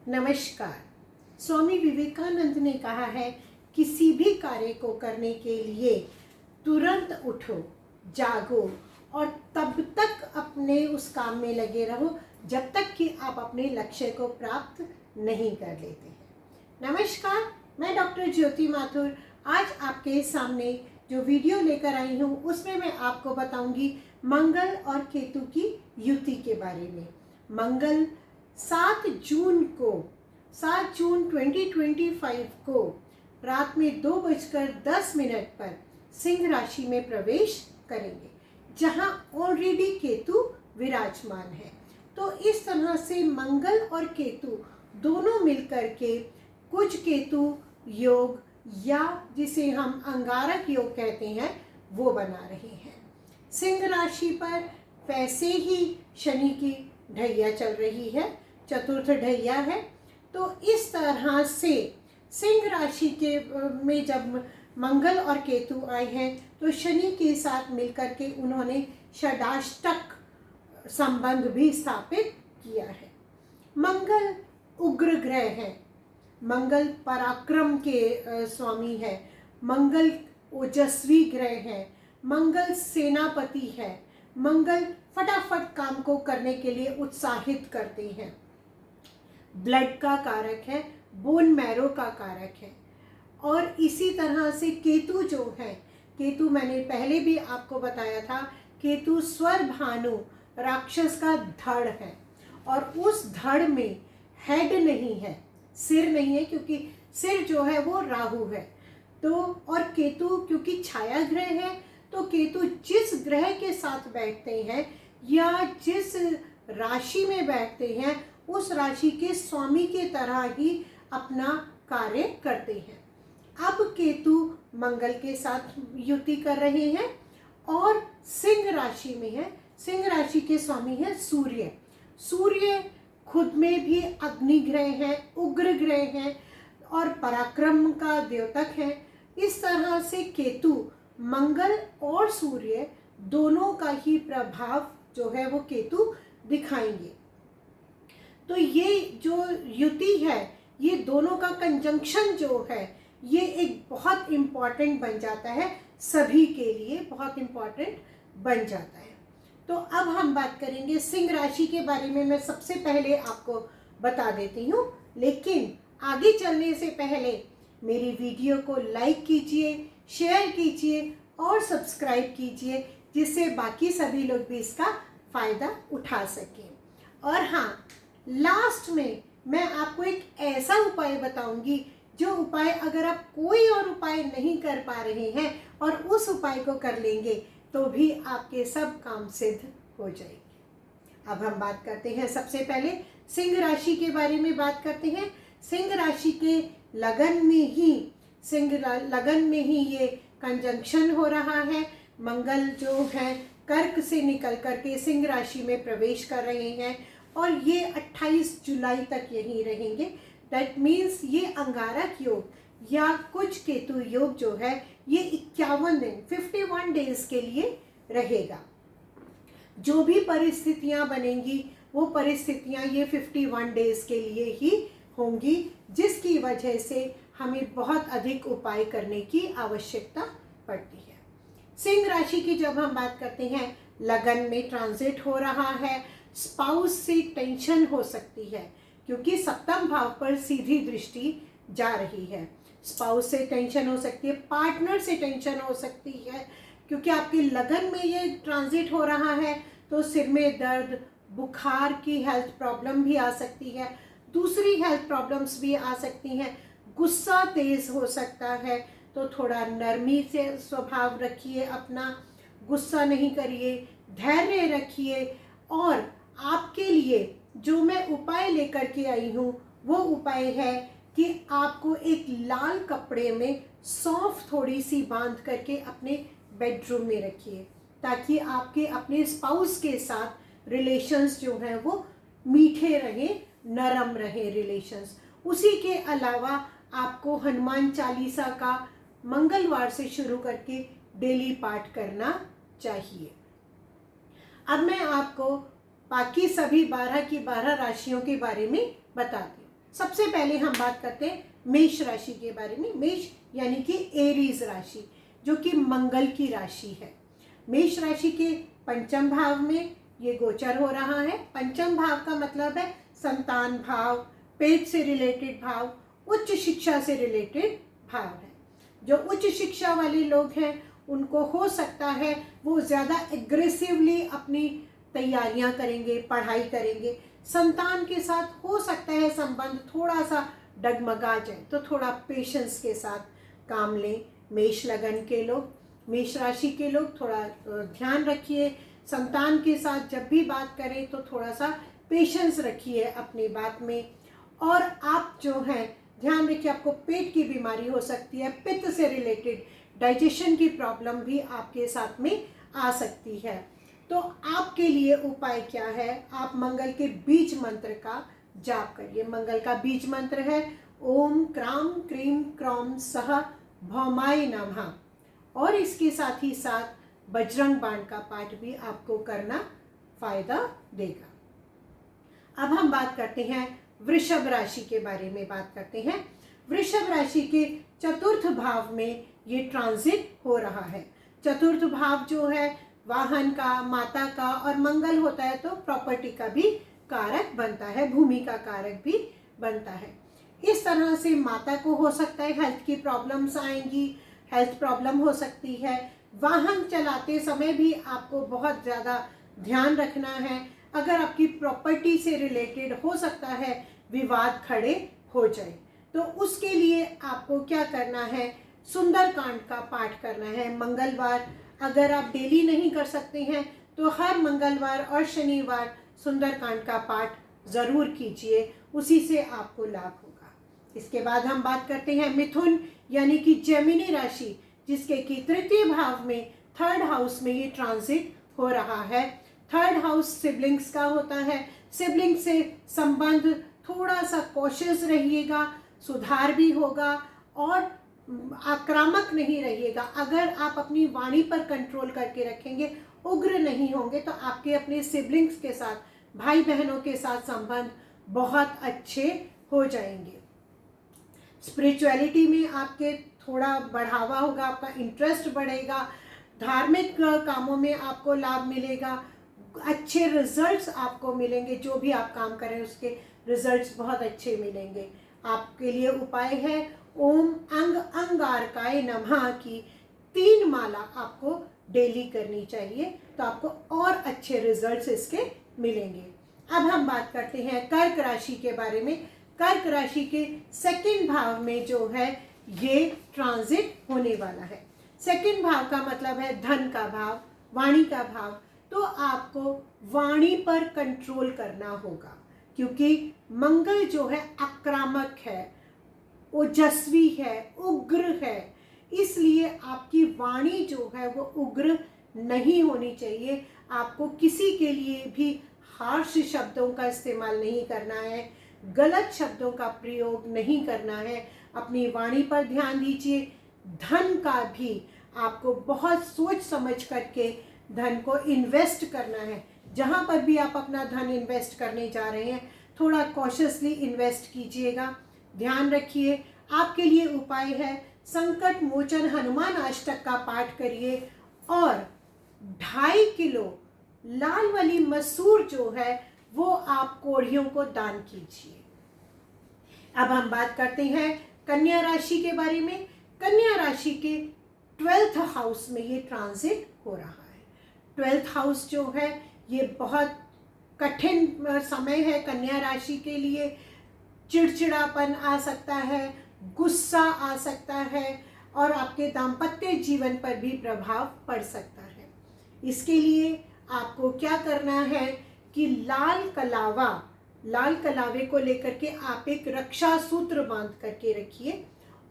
नमस्कार। स्वामी विवेकानंद ने कहा है, किसी भी कार्य को करने के लिए तुरंत उठो, जागो और तब तक अपने उस काम में लगे रहो जब तक कि आप अपने लक्ष्य को प्राप्त नहीं कर लेते हैं। नमस्कार, मैं डॉक्टर ज्योति माथुर आज आपके सामने जो वीडियो लेकर आई हूँ उसमें मैं आपको बताऊंगी मंगल और केतु की युति के बारे में। मंगल 7 जून 2025 को रात में 2:10 पर सिंह राशि में प्रवेश करेंगे, जहां ऑलरेडी केतु विराजमान है। तो इस तरह से मंगल और केतु दोनों मिलकर के कुछ केतु योग या जिसे हम अंगारक योग कहते हैं वो बना रहे हैं। सिंह राशि पर वैसे ही शनि की ढैया चल रही है, चतुर्थ ढैया है। तो इस तरह से सिंह राशि के में जब मंगल और केतु आए हैं तो शनि के साथ मिलकर के उन्होंने षडाष्टक संबंध भी स्थापित किया है। मंगल उग्र ग्रह है, मंगल पराक्रम के स्वामी है, मंगल ओजस्वी ग्रह है, मंगल सेनापति है, मंगल फटाफट काम को करने के लिए उत्साहित करते हैं, ब्लड का कारक है, बोन मैरो का कारक है। और इसी तरह से केतु जो है, केतु मैंने पहले भी आपको बताया था, केतु स्वर भानु राक्षस का धड़ है और उस धड़ में हेड नहीं है, सिर नहीं है, क्योंकि सिर जो है वो राहु है। तो और केतु क्योंकि छाया ग्रह है, तो केतु जिस ग्रह के साथ बैठते हैं या जिस राशि में बैठते हैं उस राशि के स्वामी के तरह ही अपना कार्य करते हैं। अब केतु मंगल के साथ युति कर रहे हैं और सिंह राशि में है। सिंह राशि के स्वामी है सूर्य। सूर्य खुद में भी अग्नि ग्रह है, उग्र ग्रह है और पराक्रम का द्योतक है। इस तरह से केतु मंगल और सूर्य दोनों का ही प्रभाव जो है वो केतु दिखाएंगे। तो ये जो युति है, ये दोनों का कंजंक्शन जो है ये एक बहुत इम्पॉर्टेंट बन जाता है, सभी के लिए बहुत इम्पॉर्टेंट बन जाता है। तो अब हम बात करेंगे सिंह राशि के बारे में। मैं सबसे पहले आपको बता देती हूँ, लेकिन आगे चलने से पहले मेरी वीडियो को लाइक कीजिए, शेयर कीजिए और सब्सक्राइब कीजिए, जिससे बाकी सभी लोग भी इसका फ़ायदा उठा सकें। और हाँ, लास्ट में मैं आपको एक ऐसा उपाय बताऊंगी जो उपाय अगर आप कोई और उपाय नहीं कर पा रहे हैं और उस उपाय को कर लेंगे तो भी आपके सब काम सिद्ध हो जाएंगे। अब हम बात करते हैं, सबसे पहले सिंह राशि के बारे में बात करते हैं। सिंह राशि के लगन में ही ये कंजंक्शन हो रहा है। मंगल जो है कर्क से निकल करके सिंह राशि में प्रवेश कर रहे हैं और ये 28 जुलाई तक यहीं रहेंगे। दैट मीन्स ये अंगारक योग या कुछ केतु योग जो है ये 51 दिन 51 डेज के लिए रहेगा। जो भी परिस्थितियां बनेंगी वो परिस्थितियां ये 51 डेज के लिए ही होंगी, जिसकी वजह से हमें बहुत अधिक उपाय करने की आवश्यकता पड़ती है। सिंह राशि की जब हम बात करते हैं, लगन में ट्रांजिट हो रहा है। स्पाउस से टेंशन हो सकती है क्योंकि सप्तम भाव पर सीधी दृष्टि जा रही है। स्पाउस से टेंशन हो सकती है, पार्टनर से टेंशन हो सकती है, क्योंकि आपकी लगन में ये ट्रांजिट हो रहा है। तो सिर में दर्द, बुखार की हेल्थ प्रॉब्लम भी आ सकती है, दूसरी हेल्थ प्रॉब्लम्स भी आ सकती हैं। गुस्सा तेज हो सकता है, तो थोड़ा नरमी से स्वभाव रखिए, अपना गुस्सा नहीं करिए, धैर्य रखिए। और आपके लिए जो मैं उपाय लेकर के आई हूँ वो उपाय है कि आपको एक लाल कपड़े में सौंफ थोड़ी सी बांध करके अपने बेडरूम में रखिए, ताकि आपके अपने स्पाउस के साथ रिलेशंस जो हैं वो मीठे रहें, नरम रहे रिलेशंस। उसी के अलावा आपको हनुमान चालीसा का मंगलवार से शुरू करके डेली पाठ करना चाहिए। अब मैं आपको बाकी सभी 12 की 12 राशियों के बारे में बताती हूँ। सबसे पहले हम बात करते हैं मेष राशि के बारे में। मेष यानी कि एरीज राशि, जो कि मंगल की राशि है। मेष राशि के पंचम भाव में ये गोचर हो रहा है। पंचम भाव का मतलब है संतान भाव, पेट से रिलेटेड भाव, उच्च शिक्षा से रिलेटेड भाव है। जो उच्च शिक्षा वाले लोग हैं उनको हो सकता है वो ज़्यादा एग्रेसिवली अपनी तैयारियां करेंगे, पढ़ाई करेंगे। संतान के साथ हो सकता है संबंध थोड़ा सा डगमगा जाए, तो थोड़ा पेशेंस के साथ काम लें। मेष लगन के लोग, मेष राशि के लोग थोड़ा ध्यान रखिए। संतान के साथ जब भी बात करें तो थोड़ा सा पेशेंस रखिए अपनी बात में। और आप जो हैं ध्यान रखिए, आपको पेट की बीमारी हो सकती है, पित्त से रिलेटेड डाइजेशन की प्रॉब्लम भी आपके साथ में आ सकती है। तो आपके लिए उपाय क्या है? आप मंगल के बीज मंत्र का जाप करिए। मंगल का बीज मंत्र है ओम क्राम क्रीम क्रौम सह भौमाय नमः, और इसके साथ ही साथ बजरंग बाण का पाठ भी आपको करना फायदा देगा। अब हम बात करते हैं वृषभ राशि के बारे में बात करते हैं। वृषभ राशि के चतुर्थ भाव में ये ट्रांजिट हो रहा है। चतुर्थ भाव जो है वाहन का, माता का, और मंगल होता है तो प्रॉपर्टी का भी कारक बनता है, भूमि का कारक भी बनता है। इस तरह से माता को हो सकता है हेल्थ की प्रॉब्लम्स आएंगी, हेल्थ प्रॉब्लम हो सकती है। वाहन चलाते समय भी आपको बहुत ज़्यादा ध्यान रखना है। अगर आपकी प्रॉपर्टी से रिलेटेड हो सकता है विवाद खड़े हो जाए, तो उसके लिए आपको क्या करना है? सुंदरकांड का पाठ करना है। मंगलवार, अगर आप डेली नहीं कर सकते हैं तो हर मंगलवार और शनिवार सुंदरकांड का पाठ ज़रूर कीजिए, उसी से आपको लाभ होगा। इसके बाद हम बात करते हैं मिथुन यानी कि जेमिनी राशि, जिसके कि तृतीय भाव में थर्ड हाउस में ये ट्रांजिट हो रहा है। थर्ड हाउस सिबलिंग्स का होता है। सिबलिंग से संबंध थोड़ा सा कॉशियस रहिएगा, सुधार भी होगा और आक्रामक नहीं रहिएगा। अगर आप अपनी वाणी पर कंट्रोल करके रखेंगे, उग्र नहीं होंगे, तो आपके अपने सिबलिंग्स के साथ, भाई बहनों के साथ संबंध बहुत अच्छे हो जाएंगे। स्पिरिचुअलिटी में आपके थोड़ा बढ़ावा होगा, आपका इंटरेस्ट बढ़ेगा, धार्मिक कामों में आपको लाभ मिलेगा, अच्छे रिजल्ट्स आपको मिलेंगे। जो भी आप काम करें उसके रिजल्ट्स बहुत अच्छे मिलेंगे। आपके लिए उपाय है ओम अंग अंगारकाय नमः की 3 माला आपको डेली करनी चाहिए, तो आपको और अच्छे रिजल्ट्स इसके मिलेंगे। अब हम बात करते हैं कर्क राशि के बारे में। कर्क राशि के सेकंड भाव में जो है ये ट्रांजिट होने वाला है। सेकंड भाव का मतलब है धन का भाव, वाणी का भाव। तो आपको वाणी पर कंट्रोल करना होगा, क्योंकि मंगल जो है आक्रामक है, ओजस्वी है, उग्र है। इसलिए आपकी वाणी जो है वो उग्र नहीं होनी चाहिए। आपको किसी के लिए भी हार्श शब्दों का इस्तेमाल नहीं करना है, गलत शब्दों का प्रयोग नहीं करना है। अपनी वाणी पर ध्यान दीजिए। धन का भी आपको बहुत सोच समझ करके धन को इन्वेस्ट करना है। जहाँ पर भी आप अपना धन इन्वेस्ट करने जा रहे हैं, थोड़ा कॉशियसली इन्वेस्ट कीजिएगा। ध्यान रखिए। आपके लिए उपाय है संकट मोचन हनुमान अष्टक का पाठ करिए और 2.5 किलो लाल वाली मसूर जो है वो आप कोढ़ियों को दान कीजिए। अब हम बात करते हैं कन्या राशि के बारे में। कन्या राशि के 12th हाउस में ये ट्रांजिट हो रहा है। 12th हाउस जो है ये बहुत कठिन समय है कन्या राशि के लिए। चिड़चिड़ापन आ सकता है, गुस्सा आ सकता है और आपके दाम्पत्य जीवन पर भी प्रभाव पड़ सकता है। इसके लिए आपको क्या करना है कि लाल कलावे को लेकर के आप एक रक्षा सूत्र बांध करके रखिए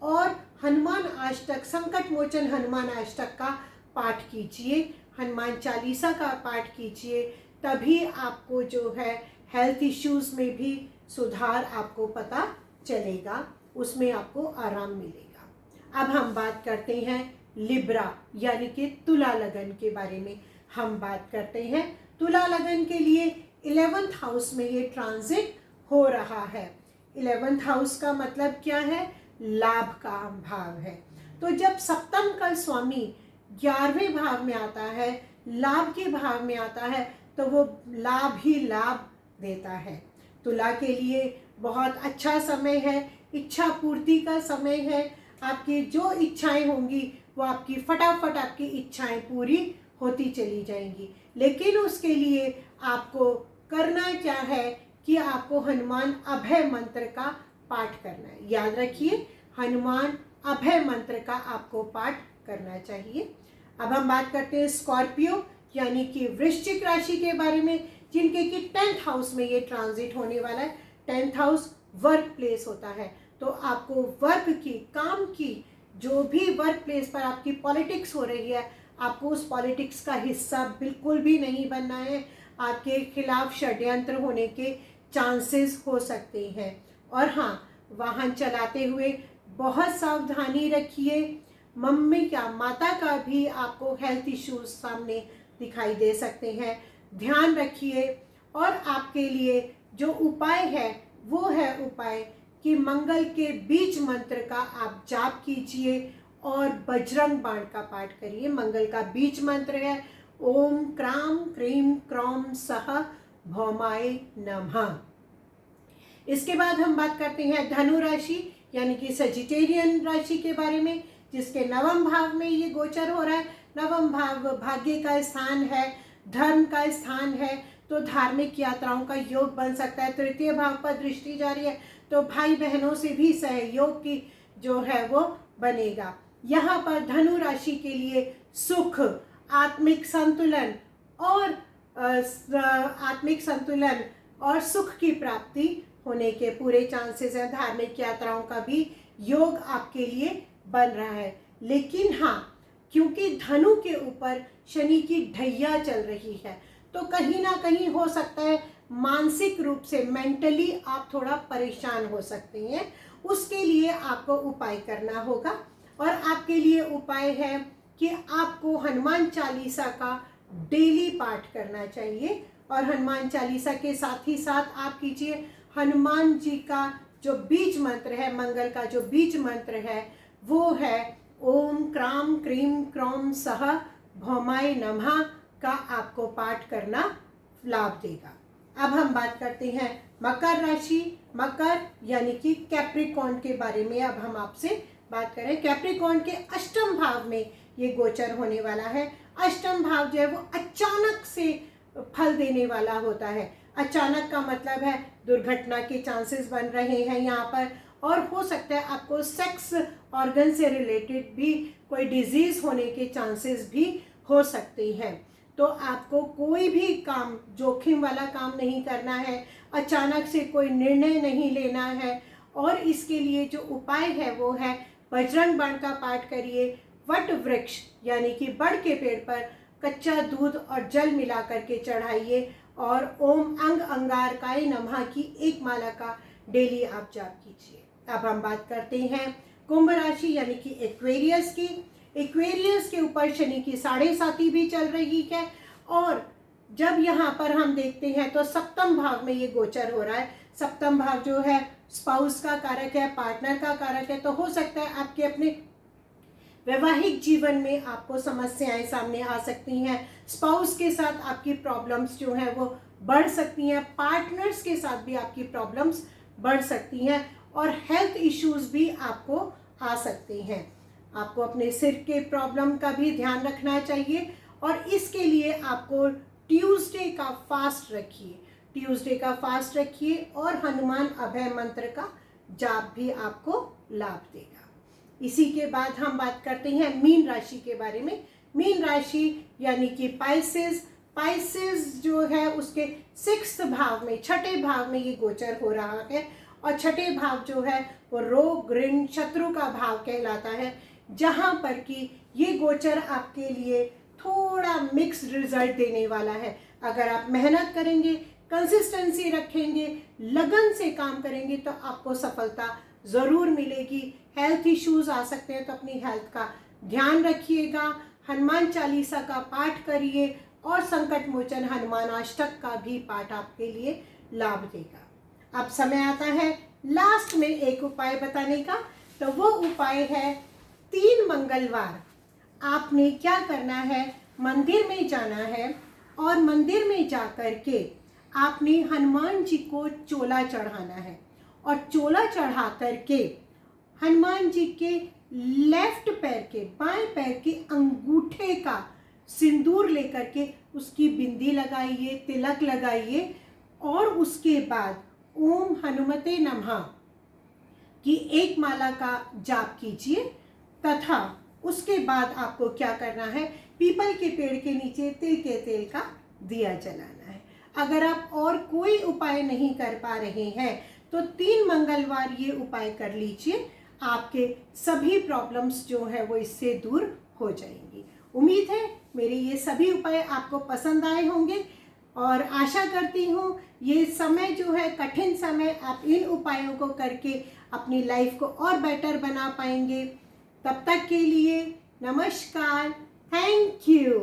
और हनुमान अष्टक, संकट मोचन हनुमान अष्टक का पाठ कीजिए, हनुमान चालीसा का पाठ कीजिए। तभी आपको जो है हेल्थ इश्यूज में भी सुधार आपको पता चलेगा, उसमें आपको आराम मिलेगा। अब हम बात करते हैं लिब्रा यानी कि तुला लगन के बारे में। हम बात करते हैं तुला लगन के लिए 11th हाउस में ये ट्रांजिट हो रहा है। 11th हाउस का मतलब क्या है? लाभ का भाव है। तो जब सप्तम का स्वामी 11वें भाव में आता है, लाभ के भाव में आता है, तो वो लाभ ही लाभ देता है। तुला के लिए बहुत अच्छा समय है, इच्छा पूर्ति का समय है। आपकी जो इच्छाएं होंगी वो आपकी फटाफट आपकी इच्छाएं पूरी होती चली जाएंगी। लेकिन उसके लिए आपको करना क्या है कि आपको हनुमान अभय मंत्र का पाठ करना है। याद रखिए, हनुमान अभय मंत्र का आपको पाठ करना चाहिए। अब हम बात करते हैं स्कॉर्पियो यानी कि वृश्चिक राशि के बारे में, जिनके कि 10th हाउस में ये ट्रांजिट होने वाला है। 10th हाउस वर्क प्लेस होता है, तो आपको वर्क की, काम की, जो भी वर्क प्लेस पर आपकी पॉलिटिक्स हो रही है, आपको उस पॉलिटिक्स का हिस्सा बिल्कुल भी नहीं बनना है। आपके खिलाफ षड्यंत्र होने के चांसेस हो सकते हैं। और हाँ, वाहन चलाते हुए बहुत सावधानी रखिए। मम्मी का, माता का भी आपको हेल्थ इश्यूज सामने दिखाई दे सकते हैं, ध्यान रखिए। और आपके लिए जो उपाय है वो है उपाय कि मंगल के बीज मंत्र का आप जाप कीजिए और बजरंग बाण का पाठ करिए। मंगल का बीज मंत्र है ओम क्राम क्रीम क्रौम सह भौमाय नमः। इसके बाद हम बात करते हैं धनु राशि यानी कि सजिटेरियन राशि के बारे में, जिसके नवम भाव में ये गोचर हो रहा है। नवम भाव भाग्य का स्थान है, धर्म का स्थान है, तो धार्मिक यात्राओं का योग बन सकता है। तृतीय भाव पर दृष्टि जा रही है, तो भाई बहनों से भी सहयोग की जो है वो बनेगा। यहाँ पर धनु राशि के लिए सुख, आत्मिक संतुलन और सुख की प्राप्ति होने के पूरे चांसेस हैं। धार्मिक यात्राओं का भी योग आपके लिए बन रहा है। लेकिन हाँ, क्योंकि धनु के ऊपर शनि की ढैया चल रही है, तो कहीं ना कहीं हो सकता है मानसिक रूप से, मेंटली आप थोड़ा परेशान हो सकते हैं। उसके लिए आपको उपाय करना होगा, और आपके लिए उपाय है कि आपको हनुमान चालीसा का डेली पाठ करना चाहिए। और हनुमान चालीसा के साथ ही साथ आप कीजिए हनुमान जी का जो बीज मंत्र है, मंगल का जो बीज मंत्र है वो है ओम क्राम क्रीम क्रौम सह भौमाय नमः का आपको पाठ करना लाभ देगा। अब हम बात करते हैं मकर राशि, मकर यानी कि कैप्रिकॉर्न के बारे में अब हम आपसे बात करें। कैप्रिकॉर्न के अष्टम भाव में ये गोचर होने वाला है। अष्टम भाव जो है वो अचानक से फल देने वाला होता है। अचानक का मतलब है दुर्घटना के चांसेस बन रहे हैं यहाँ पर, और हो सकता है आपको सेक्स ऑर्गन से रिलेटेड भी कोई डिजीज होने के चांसेस भी हो सकते हैं। तो आपको कोई भी काम, जोखिम वाला काम नहीं करना है, अचानक से कोई निर्णय नहीं लेना है। और इसके लिए जो उपाय है वो है बजरंग बाण का पाठ करिए, वट वृक्ष यानी कि बड़ के पेड़ पर कच्चा दूध और जल मिला करके चढ़ाइए, और ओम अंग अंगारकाय नमः की एक माला का डेली आप जाप कीजिए। अब हम बात करते हैं कुंभ राशि यानी कि एक्वेरियस की। एक्वेरियस के ऊपर शनि की 7.5 भी चल रही है, और जब यहाँ पर हम देखते हैं तो सप्तम भाव में ये गोचर हो रहा है। सप्तम भाव जो है स्पाउस का कारक है, पार्टनर का कारक है। तो हो सकता है आपके अपने वैवाहिक जीवन में आपको समस्याएं सामने आ सकती हैं। स्पाउस के साथ आपकी प्रॉब्लम्स जो हैं वो बढ़ सकती हैं, पार्टनर्स के साथ भी आपकी प्रॉब्लम्स बढ़ सकती हैं, और हेल्थ इश्यूज भी आपको आ सकते हैं। आपको अपने सिर के प्रॉब्लम का भी ध्यान रखना चाहिए, और इसके लिए आपको ट्यूसडे का फास्ट रखिए, ट्यूसडे का फास्ट रखिए, और हनुमान अभय मंत्र का जाप भी आपको लाभ देगा। इसी के बाद हम बात करते हैं मीन राशि के बारे में। मीन राशि यानी कि पाइसेस जो है उसके 6th भाव में, 6ठे भाव में ये गोचर हो रहा है। और 6ठे भाव जो है वो रोग ऋण शत्रु का भाव कहलाता है, जहाँ पर कि ये गोचर आपके लिए थोड़ा मिक्स्ड रिजल्ट देने वाला है। अगर आप मेहनत करेंगे, कंसिस्टेंसी रखेंगे, लगन से काम करेंगे तो आपको सफलता ज़रूर मिलेगी। हेल्थ इश्यूज आ सकते हैं, तो अपनी हेल्थ का ध्यान रखिएगा। हनुमान चालीसा का पाठ करिए, और संकट मोचन हनुमान अष्टक का भी पाठ आपके लिए लाभ देगा। अब समय आता है लास्ट में एक उपाय बताने का। तो वो उपाय है 3 मंगलवार आपने क्या करना है, मंदिर में जाना है और मंदिर में जाकर के आपने हनुमान जी को चोला चढ़ाना है और चोला चढ़ा करके हनुमान जी के लेफ्ट पैर के, बाएं पैर के अंगूठे का सिंदूर लेकर के उसकी बिंदी लगाइए, तिलक लगाइए और उसके बाद ओम हनुमते नमः की एक माला का जाप कीजिए तथा उसके बाद आपको क्या करना है, पीपल के पेड़ के नीचे तिल के तेल का दिया जलाना है। अगर आप और कोई उपाय नहीं कर पा रहे हैं तो 3 मंगलवार ये उपाय कर लीजिए, आपके सभी प्रॉब्लम्स जो है वो इससे दूर हो जाएंगी। उम्मीद है मेरे ये सभी उपाय आपको पसंद आए होंगे और आशा करती हूँ ये समय जो है, कठिन समय, आप इन उपायों को करके अपनी लाइफ को और बेटर बना पाएंगे। तब तक के लिए नमस्कार, थैंक यू।